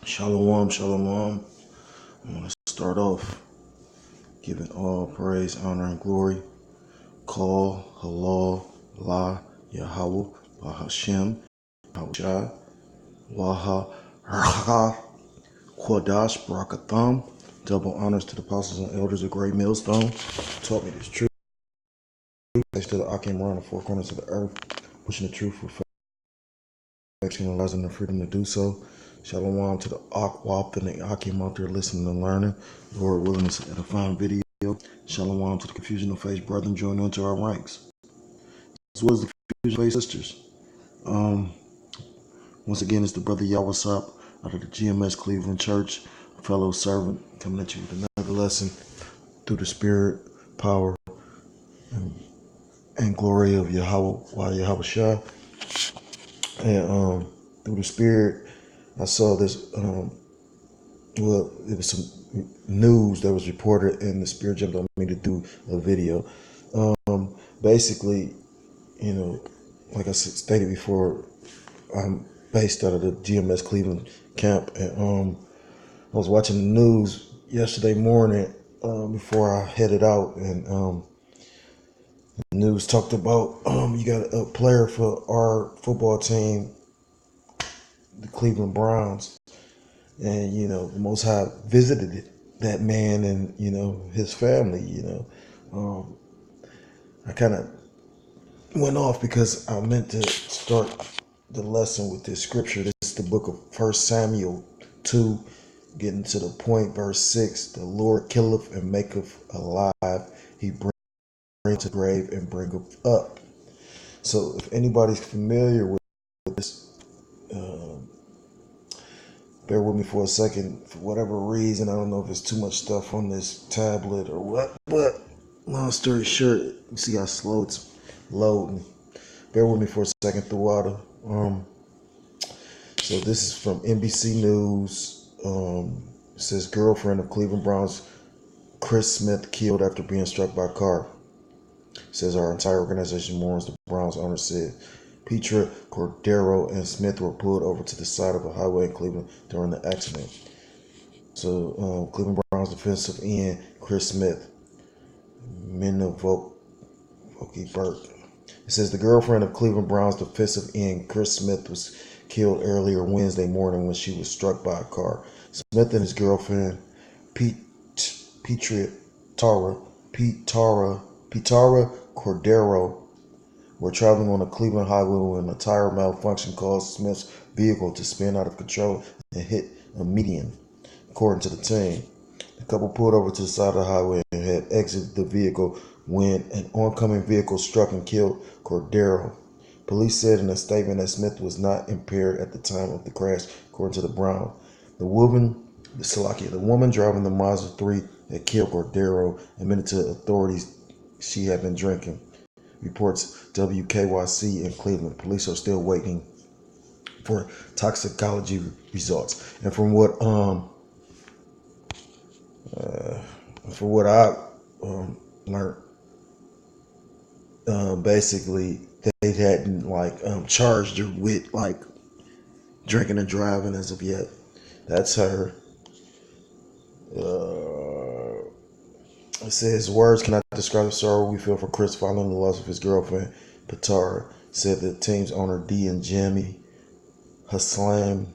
Shalom, shalom. I'm going to start off giving all praise, honor, and glory. Call, halal, la, Yahweh, Bahashem, Hawashai, Waha, Raha, Quadash, Barakatham. Double honors to the apostles and elders of Great Millstone. Taught me this truth. Thanks to the Akim around the four corners of the earth, pushing the truth with faith and realizing the freedom to do so. Shalom to the Akwap and the Akim out there listening and learning. Lord willing, it's an edifying video. Shalom to the Confusion of Faith brethren joining into our ranks, as well as the Confusion of Faith sisters. Once again, it's the brother Yawasop out of the GMS Cleveland Church, a fellow servant, coming at you with another lesson through the spirit, power, and glory of Yahweh Shah. And through the spirit, I saw this. Well, it was some news that was reported, and the spirit jumped on me to do a video. Basically, like I stated before, I'm based out of the GMS Cleveland camp, and I was watching the news yesterday morning before I headed out, and the news talked about you got a player for our football team, the Cleveland Browns, and the Most High visited that man and his family. I kind of went off because I meant to start the lesson with this scripture. This is the book of 1 Samuel 2, getting to the point, verse 6. The Lord killeth and maketh alive. He brings to the grave and bringeth up. So if anybody's familiar with this, bear with me for a second. For whatever reason, I don't know if it's too much stuff on this tablet or what, but long story short, you see how slow it's loading. Bear with me for a second throughout. So this is from NBC News. It says girlfriend of Cleveland Browns Chris Smith killed after being struck by a car. It says our entire organization mourns, the Browns owner said. Petra, Cordero, and Smith were pulled over to the side of a highway in Cleveland during the accident. So Cleveland Browns defensive end Chris Smith, Minavoki Burke. It says the girlfriend of Cleveland Browns defensive end Chris Smith was killed earlier Wednesday morning when she was struck by a car. Smith and his girlfriend, Petara Cordero, were traveling on a Cleveland highway when a tire malfunction caused Smith's vehicle to spin out of control and hit a median, according to the team. The couple pulled over to the side of the highway and had exited the vehicle when an oncoming vehicle struck and killed Cordero. Police said in a statement that Smith was not impaired at the time of the crash, according to the Browns. The woman driving the Mazda 3 that killed Cordero admitted to authorities she had been drinking, reports WKYC in Cleveland. Police are still waiting for toxicology results. And from what I learned, basically they hadn't charged her with drinking and driving as of yet. That's her. It says words cannot describe the sorrow we feel for Chris following the loss of his girlfriend. Petara said the team's owner D and Jamie Haslam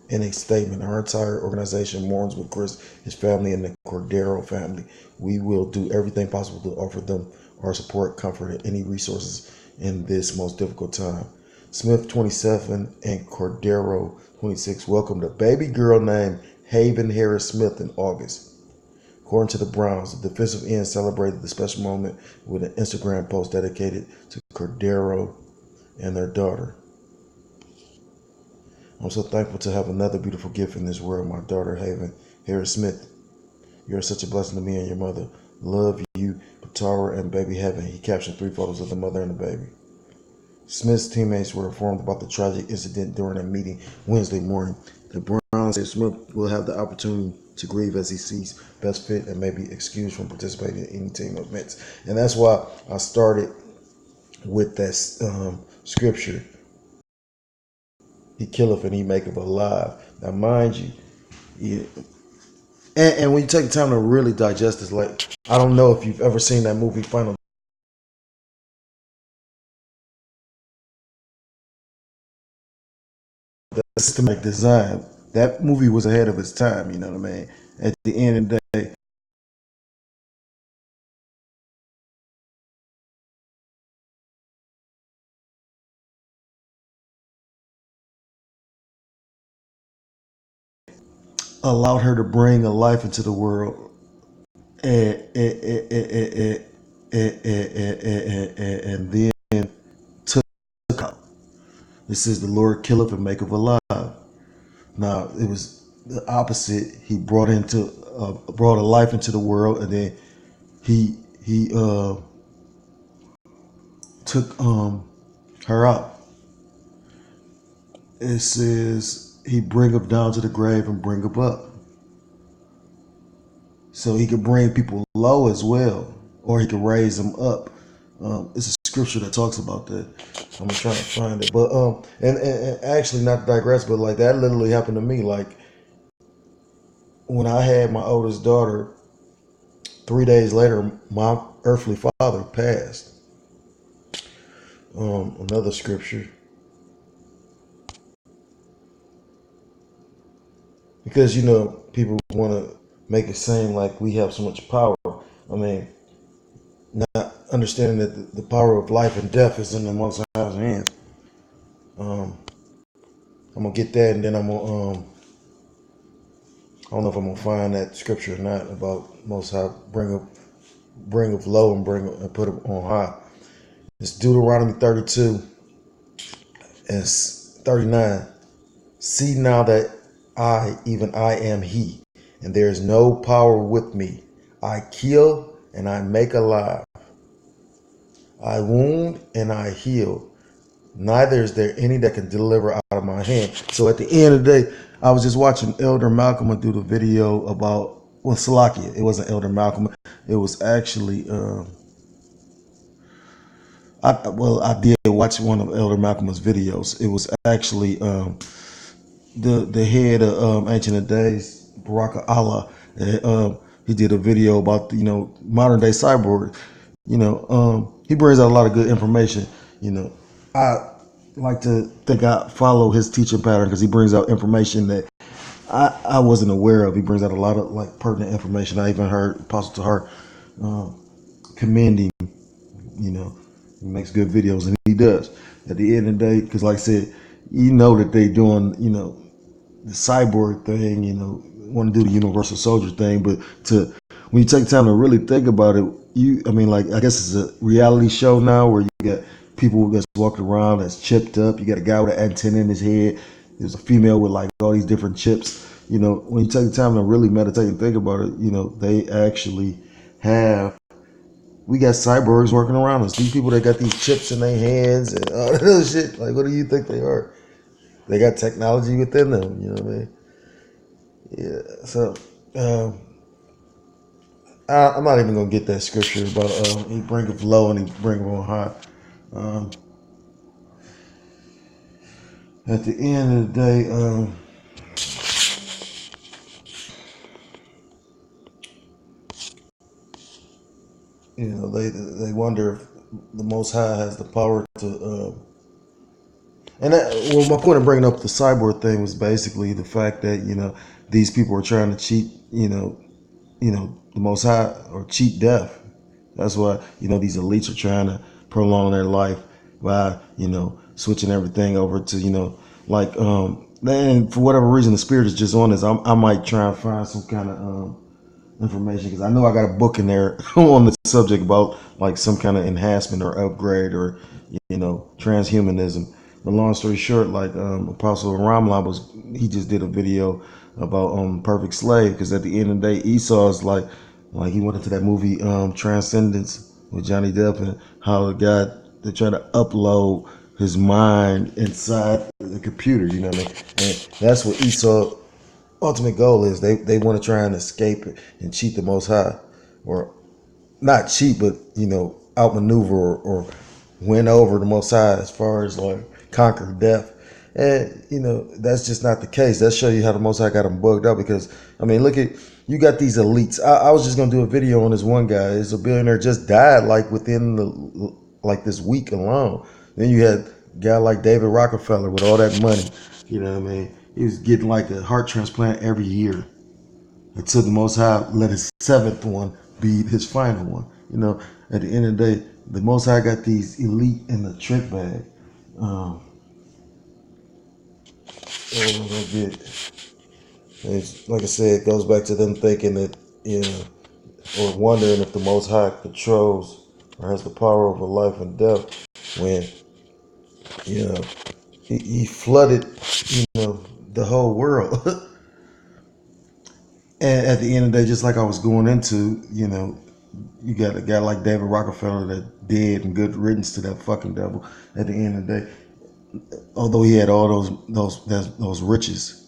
in a statement. Our entire organization mourns with Chris, his family, and the Cordero family. We will do everything possible to offer them our support, comfort, and any resources in this most difficult time. Smith, 27, and Cordero, 26, welcomed a baby girl named Haven Harris Smith in August. According to the Browns, the defensive end celebrated the special moment with an Instagram post dedicated to Cordero and their daughter. I'm so thankful to have another beautiful gift in this world, my daughter Haven Harris Smith. You're such a blessing to me and your mother. Love you, Petara and baby Heaven. He captioned 3 photos of the mother and the baby. Smith's teammates were informed about the tragic incident during a meeting Wednesday morning. The Browns said Smith will have the opportunity to grieve as he sees best fit and may be excused from participating in any team events. And that's why I started with that scripture. He killeth and he maketh alive. Now, mind you, yeah, and when you take the time to really digest this, like, I don't know if you've ever seen that movie Final Systematic Design. That movie was ahead of its time, you know what I mean? At the end of the day, allowed her to bring a life into the world and, and then took out. It says the Lord killeth and maketh alive. Now it was the opposite. He brought a life into the world, and then he took her out. It says he bring up down to the grave and bring up up. So he could bring people low as well, or he could raise them up. It's a scripture that talks about that. I'm gonna try to find it, but and actually not to digress, but like that literally happened to me. Like when I had my oldest daughter, 3 days later, my earthly father passed. Another scripture, because people want to make it seem like we have so much power. I mean, not understanding that the power of life and death is in the Most High's hands. Um, I'm gonna get that, and then I'm gonna. I don't know if I'm gonna find that scripture or not about Most High bring up low and and put it on high. It's Deuteronomy 32 and 39. See now that even I am He, and there is no power with me. I kill and I make alive. I wound and I heal. Neither is there any that can deliver out of my hand. So at the end of the day, I was just watching Elder Malcolm do the video about, well, Salakia. It wasn't Elder Malcolm. It was actually, I did watch one of Elder Malcolm's videos. It was actually the head of Ancient of Days, Baraka Allah. He did a video about modern day cyborg. He brings out a lot of good information. I like to think I follow his teaching pattern because he brings out information that I wasn't aware of. He brings out a lot of like pertinent information. I even heard Apostle Tahar commend him. He makes good videos, and he does. At the end of the day, because like I said, that they doing the cyborg thing. Want to do the universal soldier thing, but when you take time to really think about it, I guess it's a reality show now where you got people that's walking around that's chipped up. You got a guy with an antenna in his head. There's a female with like all these different chips. When you take the time to really meditate and think about it, they actually have. We got cyborgs working around us. These people that got these chips in their hands and all that other shit. Like, what do you think they are? They got technology within them. You know what I mean? Yeah. So, I'm not even gonna get that scripture about he bringeth low and he bringeth on high. Um, at the end of the day, they wonder if the Most High has the power to. My point of bringing up the cyborg thing was basically the fact that these people are trying to cheat the Most High or cheat death. That's why these elites are trying to prolong their life by switching everything over to like and for whatever reason the spirit is just on this. I might try and find some kind of information because I know I got a book in there on the subject about like some kind of enhancement or upgrade or transhumanism. But long story short, like Apostle Ramlan he just did a video about Perfect Slave because at the end of the day Esau's like he went into that movie Transcendence with Johnny Depp and how the guy they try to upload his mind inside the computer, you know what I mean? And that's what Esau ultimate goal is. They want to try and escape it and cheat the Most High, or not cheat, but outmaneuver or win over the Most High as far as like conquer death. And, that's just not the case. That show you how the Most High got them bugged out because, look at, you got these elites. I was just going to do a video on this one guy. It's a billionaire just died like within this week alone. Then you had a guy like David Rockefeller with all that money. You know what I mean? He was getting like a heart transplant every year until the Most High let his seventh one be his final one. At the end of the day, the Most High got these elite in the trick bag. It's, like I said, it goes back to them thinking that, or wondering if the Most High controls or has the power over life and death when, he flooded, the whole world. And at the end of the day, just like I was going into, you got a guy like David Rockefeller that dead and good riddance to that fucking devil. At the end of the day, although he had all those riches,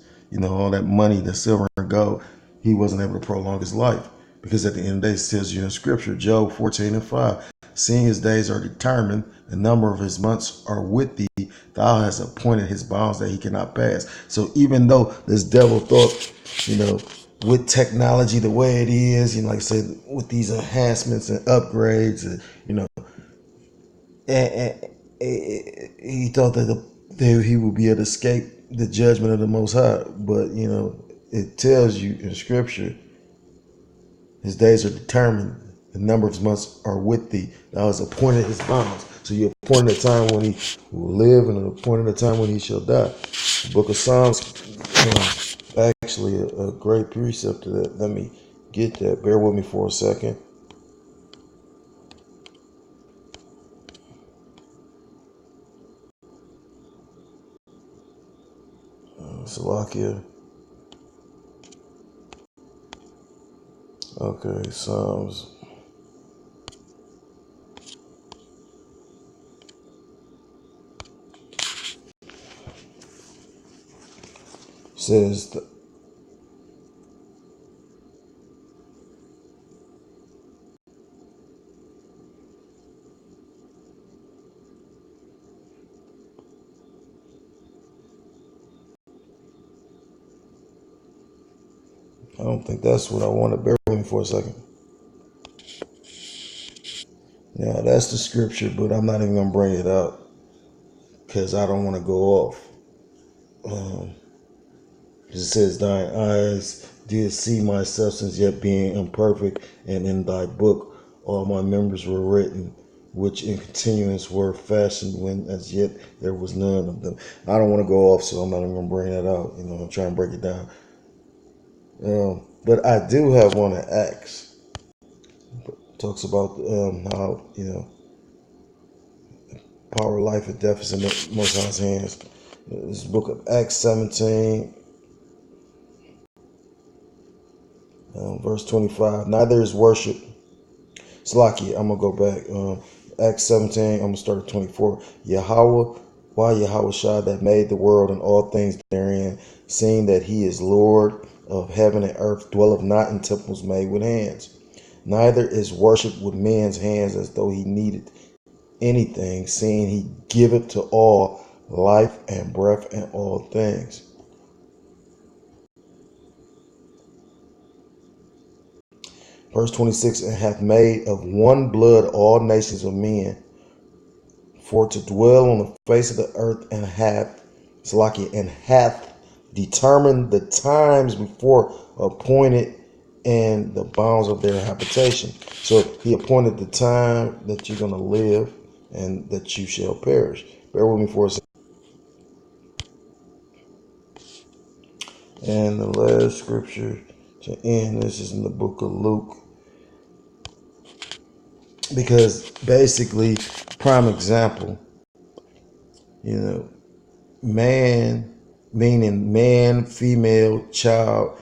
all that money, the silver and gold, he wasn't able to prolong his life because at the end of the day, it tells you in Scripture, Job 14:5, seeing his days are determined, the number of his months are with thee. Thou hast appointed his bounds that he cannot pass. So even though this devil thought, with technology the way it is, like I said, with these enhancements and upgrades, and he thought that he would be able to escape the judgment of the Most High. But it tells you in Scripture, his days are determined, the number of his months are with thee. Thou hast appointed his bounds. So you appointed a time when he will live and appointed a time when he shall die. The book of Psalms, actually a great precept to that. Let me get that. Bear with me for a second. Salakia. Okay, Psalms. Says I don't think that's what I want to. Bear with me for a second. Now that's the scripture, but I'm not even gonna bring it up because I don't want to go off. It says, "Thine eyes did see my substance, yet being imperfect, and in thy book all my members were written, which in continuance were fashioned when as yet there was none of them." I don't want to go off, so I'm not even gonna bring that out. I'm trying to break it down. But I do have one in Acts. Talks about how power, life, and death is in the Most High's hands. This book of Acts 17, verse 25. Neither is worship. Slacky, I'm gonna go back. Acts 17, I'm gonna start at 24. Yahweh, why Yahweh Shah that made the world and all things therein, seeing that he is Lord of heaven and earth, dwelleth not in temples made with hands. Neither is worship with men's hands as though he needed anything, seeing he giveth to all life and breath and all things. Verse 26, and hath made of one blood all nations of men, for to dwell on the face of the earth, and hath determined the times before appointed and the bounds of their habitation. So he appointed the time that you're going to live and that you shall perish. Bear with me for a second. And the last scripture to end this is in the book of Luke. Because basically, prime example, man, meaning man, female, child,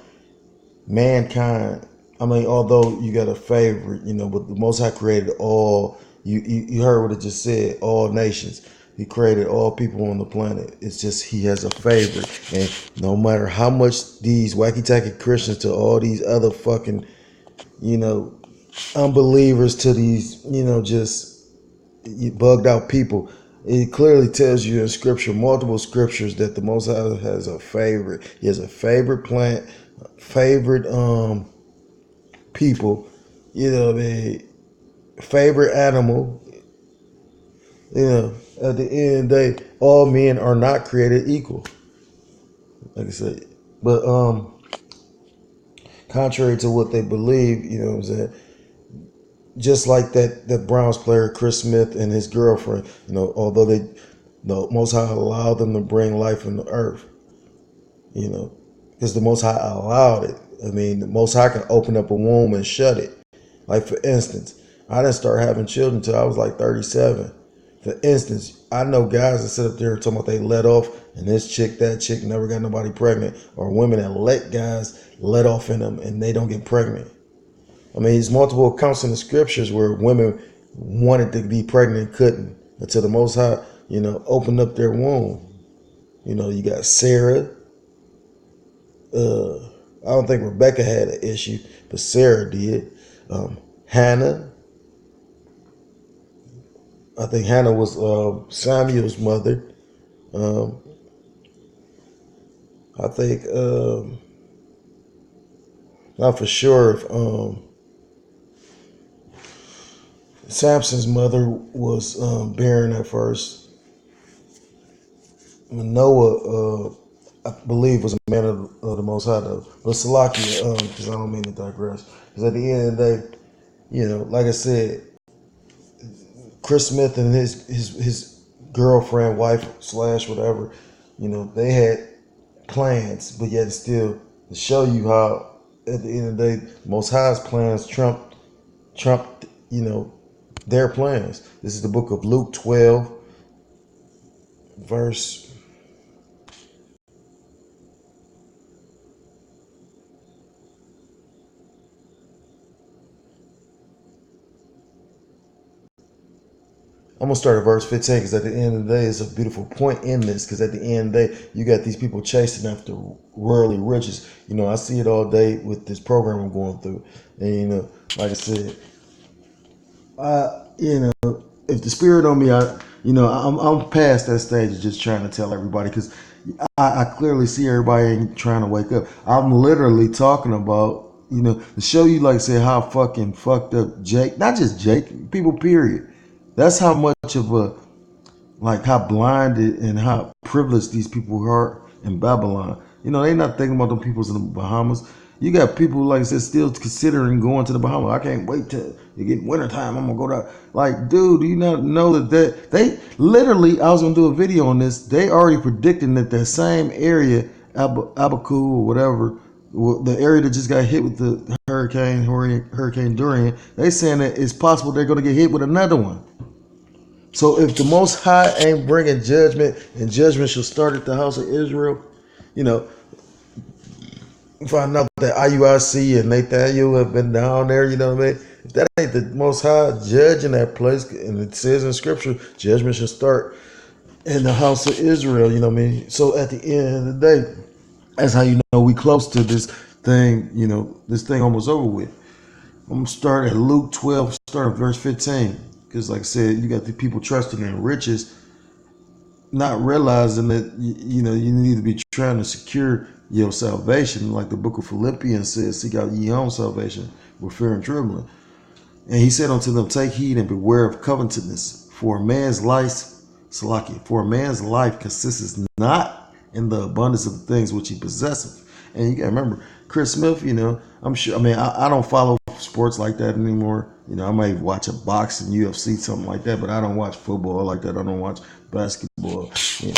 mankind. Although you got a favorite, but the Most High created all. You heard what it just said. All nations. He created all people on the planet. It's just he has a favorite, and no matter how much these wacky tacky Christians to all these other fucking, unbelievers to these, just bugged out people, it clearly tells you in scripture, multiple scriptures, that the Most High has a favorite. He has a favorite plant, favorite people, you know what I mean, favorite animal. You know, at the end of the day, all men are not created equal. Like I said. But contrary to what they believe, you know what I'm saying, just like that Browns player Chris Smith and his girlfriend, you know, although the Most High allowed them to bring life into earth, you know, because the Most High allowed it. I mean, the Most High can open up a womb and shut it. Like, for instance, I didn't start having children until I was like 37. For instance, I know guys that sit up there and talk about they let off, and this chick, that chick never got nobody pregnant, or women that let guys let off in them and they don't get pregnant. I mean, there's multiple accounts in the scriptures where women wanted to be pregnant and couldn't until the Most High, you know, opened up their womb. You know, you got Sarah. I don't think Rebecca had an issue, but Sarah did. Hannah. I think Hannah was Samuel's mother. I think not for sure if Samson's mother was barren at first. Noah, I believe, was a man of the Most High, though. But Salakia, because I don't mean to digress. Because at the end of the day, you know, like I said, Chris Smith and his girlfriend, wife slash whatever, you know, they had plans, but yet still to show you how at the end of the day, Most High's plans trumped, you know, their plans. This is the book of Luke 12, verse. I'm gonna start at verse 15 because at the end of the day, it's a beautiful point in this. Because at the end of the day, you got these people chasing after worldly riches. You know, I see it all day with this program I'm going through, and you know, like I said, you know, if the spirit on me, I'm past that stage of just trying to tell everybody because I clearly see everybody ain't trying to wake up. I'm literally talking about, you know, to show you, like, say, how fucking fucked up Jake, not just Jake, people, period. That's how much of a, like, how blinded and how privileged these people are in Babylon. You know, they not thinking about them peoples in the Bahamas. You got people, like I said, still considering going to the Bahamas. I can't wait till it get wintertime. I'm going to go down. Like, dude, do you not know that they literally, I was going to do a video on this. They already predicting that that same area, Abaku or whatever, the area that just got hit with the Hurricane Dorian, they saying that it's possible they're going to get hit with another one. So if the Most High ain't bringing judgment, and judgment shall start at the house of Israel, you know, find out that IUIC and Nathaniel have been down there, you know what I mean? If that ain't the Most High judge in that place, and it says in Scripture, judgment shall start in the house of Israel, you know what I mean? So at the end of the day, that's how you know we close to this thing, you know, this thing almost over with. I'm going to start at Luke 12, start at verse 15. Because, like I said, you got the people trusting in riches, not realizing that, you know, you need to be trying to secure your salvation. Like the book of Philippians says, seek out ye own salvation with fear and trembling. And he said unto them, take heed and beware of covetousness, for a man's life, consists not in the abundance of the things which he possesseth. And you got to remember, Chris Smith, you know, I'm sure, I mean, I don't follow sports like that anymore. You know, I might watch a boxing, UFC, something like that, but I don't watch football like that. I don't watch basketball. You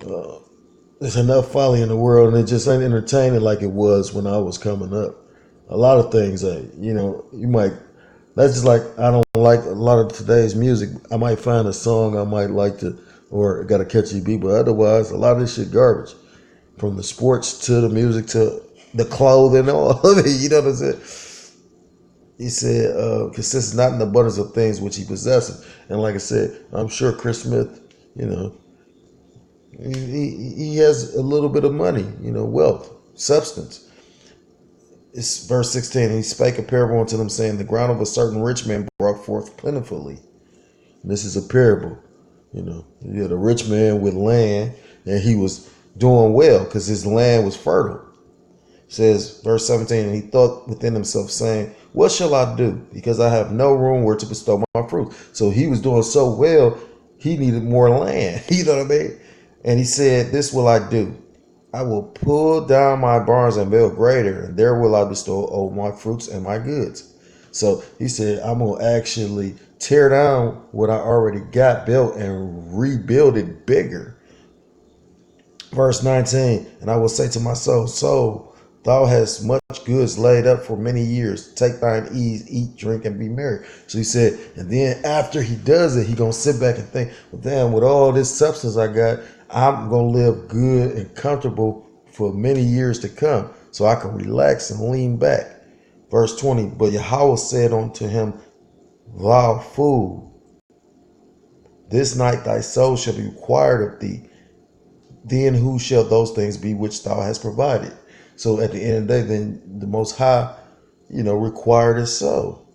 know, there's enough folly in the world, and it just ain't entertaining like it was when I was coming up. A lot of things, you know, you might. That's just like I don't like a lot of today's music. I might find a song I might like to, or got a catchy beat, but otherwise, a lot of this shit garbage. From the sports to the music to the clothing, all of it. You know what I'm saying? He said, consists not in the abundance of things which he possesses. And like I said, I'm sure Chris Smith, you know, he has a little bit of money, you know, wealth, substance. It's verse 16. He spake a parable unto them, saying, the ground of a certain rich man brought forth plentifully. And this is a parable. You had a rich man with land, and he was doing well because his land was fertile. It says, verse 17, and he thought within himself, saying, what shall I do? Because I have no room where to bestow my fruit. So he was doing so well, he needed more land. You know what I mean? And he said, this will I do. I will pull down my barns and build greater, and there will I bestow all my fruits and my goods. So he said, I'm going to actually tear down what I already got built and rebuild it bigger. Verse 19, and I will say to my soul, soul, thou hast much goods laid up for many years. Take thine ease, eat, drink, and be merry. So he said, and then after he does it, he going to sit back and think, well, damn, with all this substance I got, I'm going to live good and comfortable for many years to come, so I can relax and lean back. Verse 20, but Yahweh said unto him, thou fool, this night thy soul shall be required of thee. Then who shall those things be which thou hast provided? So at the end of the day, then the Most High, required his soul.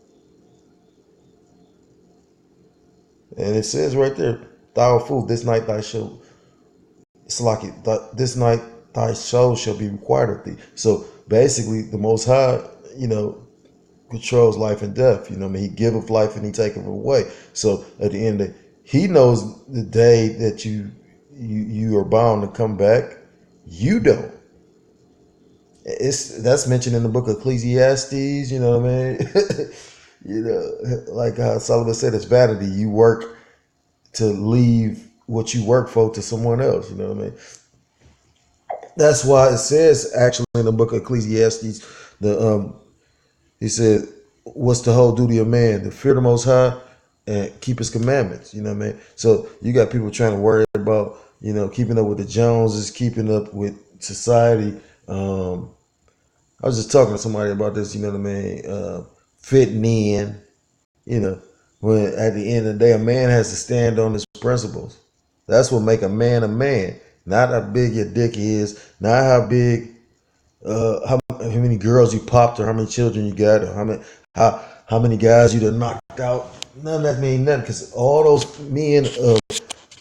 And it says right there, thou fool, this night thy soul, this night thy soul shall be required of thee. So basically, the Most High, controls life and death. He giveth life and he taketh away. So at the end of the day, he knows the day that you are bound to come back. You don't. That's mentioned in the book of Ecclesiastes. You know what I mean? Like how Solomon said, it's vanity. You work to leave what you work for to someone else. You know what I mean? That's why it says actually in the book of Ecclesiastes, he said, what's the whole duty of man? To fear the Most High and keep his commandments. You know what I mean? So you got people trying to worry about, keeping up with the Joneses, keeping up with society. I was just talking to somebody about this, you know what I mean? Fitting in, when at the end of the day, a man has to stand on his principles. That's what make a man, not how big your dick is, not how big, how many girls you popped or how many children you got or how many guys you done knocked out. None of that mean nothing because all those men, I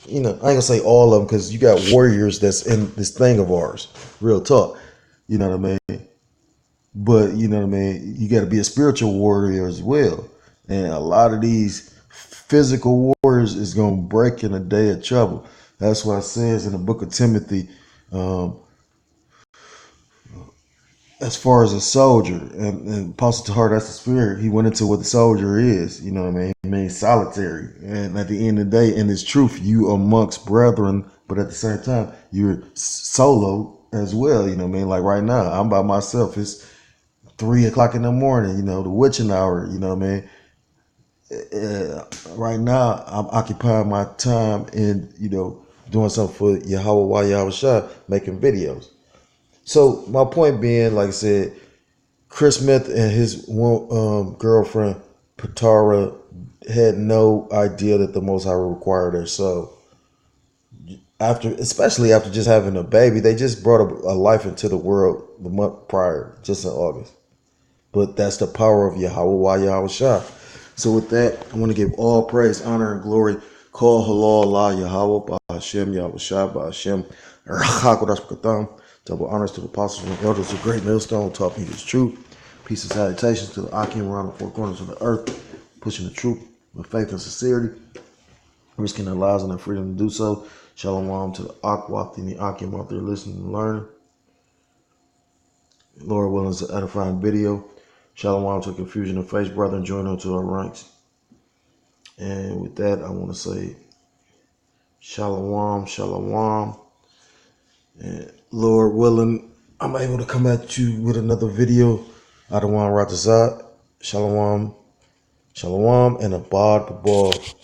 ain't gonna say all of them because you got warriors that's in this thing of ours. Real talk. You know what I mean? But you know what I mean? You got to be a spiritual warrior as well. And a lot of these physical warriors is going to break in a day of trouble. That's why it says in the book of Timothy, as far as a soldier, and Apostle Tahar, that's the spirit. He went into what the soldier is. You know what I mean? He means solitary. And at the end of the day, in this truth, you amongst brethren, but at the same time, you're solo as well. You know what I mean? Like right now, I'm by myself. It's 3 o'clock in the morning, the witching hour, you know what I mean? Right now, I'm occupying my time in, doing something for Yahweh Yahweh Shah, making videos. So my point being, like I said, Chris Smith and his girlfriend, Patara, had no idea that the Most High required her. So especially after just having a baby, they just brought a life into the world the month prior, just in August. But that's the power of Yahweh Yahweh Shah. So with that, I want to give all praise, honor, and glory. Call halal Allah Yahweh, Hashem Yahweh Shah, Hashem Rachakodash Katam. Double honors to the apostles and elders of Great Millstone, taught me this truth. Peace and salutations to the Akim around the four corners of the earth, pushing the truth with faith and sincerity, risking their lives and their freedom to do so. Shalom to the Akwat and the Akim out there listening and learning. Lord willing, is an edifying video. Shalom to confusion of faith, brethren, join unto our ranks. And with that, I want to say shalom, shalom. And Lord willing, I'm able to come at you with another video. Adawan Ratazat. Shalom, shalom, and abad babal.